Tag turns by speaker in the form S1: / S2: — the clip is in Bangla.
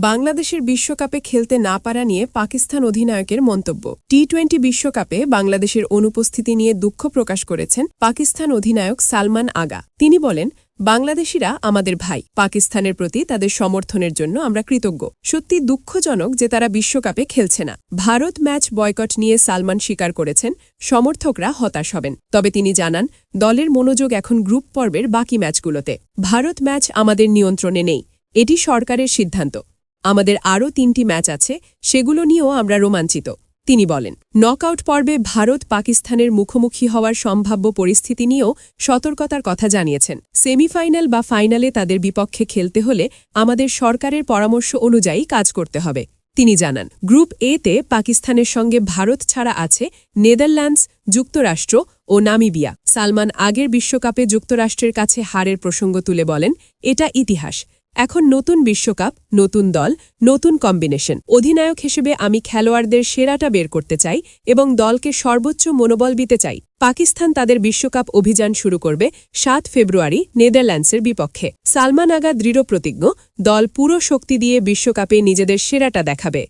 S1: বাংলাদেশের বিশ্বকাপে খেলতে না পারা নিয়ে পাকিস্তান অধিনায়কের মন্তব্য। টি-20 বিশ্বকাপে বাংলাদেশের অনুপস্থিতি নিয়ে দুঃখ প্রকাশ করেছেন পাকিস্তান অধিনায়ক সালমান আগা। তিনি বলেন, বাংলাদেশিরা আমাদের ভাই, পাকিস্তানের প্রতি তাদের সমর্থনের জন্য আমরা কৃতজ্ঞ। সত্যি দুঃখজনক যে তারা বিশ্বকাপে খেলছে না। ভারত ম্যাচ বয়কট নিয়ে সালমান স্বীকার করেছেন সমর্থকরা হতাশ হবেন, তবে তিনি জানান দলের মনোযোগ এখন গ্রুপ পর্বের বাকি ম্যাচগুলোতে। ভারত ম্যাচ আমাদের নিয়ন্ত্রণে নেই, এটি সরকারের সিদ্ধান্ত। আমাদের আরও 3টি ম্যাচ আছে, সেগুলো নিয়েও আমরা রোমাঞ্চিত। তিনি বলেন, নকআউট পর্বে ভারত পাকিস্তানের মুখোমুখি হওয়ার সম্ভাব্য পরিস্থিতি নিয়েও সতর্কতার কথা জানিয়েছেন। সেমিফাইনাল বা ফাইনালে তাদের বিপক্ষে খেলতে হলে আমাদের সরকারের পরামর্শ অনুযায়ী কাজ করতে হবে। তিনি জানান, গ্রুপ এতে পাকিস্তানের সঙ্গে ভারত ছাড়া আছে নেদারল্যান্ডস, যুক্তরাষ্ট্র ও নামিবিয়া। সালমান আগের বিশ্বকাপে যুক্তরাষ্ট্রের কাছে হারের প্রসঙ্গ তুলে বলেন, এটা ইতিহাস। এখন নতুন বিশ্বকাপ, নতুন দল, নতুন কম্বিনেশন। অধিনায়ক হিসেবে আমি খেলোয়াড়দের সেরাটা বের করতে চাই এবং দলকে সর্বোচ্চ মনোবল দিতে চাই। পাকিস্তান তাদের বিশ্বকাপ অভিযান শুরু করবে 7 ফেব্রুয়ারি নেদারল্যান্ডসের বিপক্ষে। সালমান আগা দৃঢ় প্রতিজ্ঞ, দল পুরো শক্তি দিয়ে বিশ্বকাপে নিজেদের সেরাটা দেখাবে।